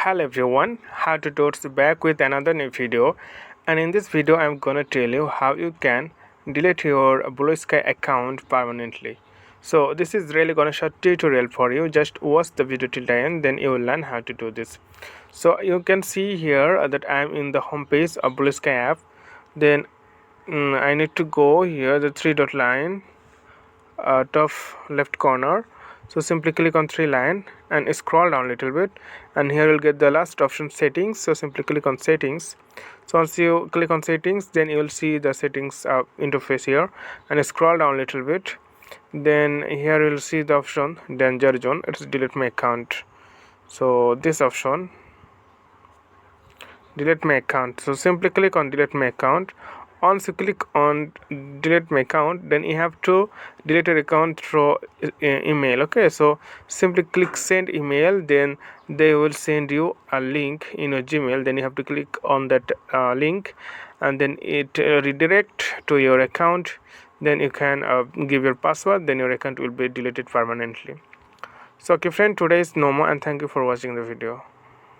Hello everyone, how to towards back with another new video, and in this video I'm gonna tell you how you can delete your Bluesky account permanently. So this is really gonna short tutorial for you. Just watch the video till the end, then you will learn how to do this. So you can see here that I'm in the home page of Bluesky app. Then I need to go here the three dot line, top left corner. So simply click on three line and scroll down a little bit, and here you'll get the last option, settings. So simply click on settings. So once you click on settings, then you will see the settings interface here, and scroll down a little bit. Then here you'll see the option danger zone. It's delete my account. So this option, delete my account. So simply click on delete my account. Once you click on delete my account, then you have to delete your account through email. Okay, so simply click send email, then they will send you a link in your Gmail. Then you have to click on that link, and then it redirect to your account. Then you can give your password, then your account will be deleted permanently. So okay friend, today is no more, and thank you for watching the video.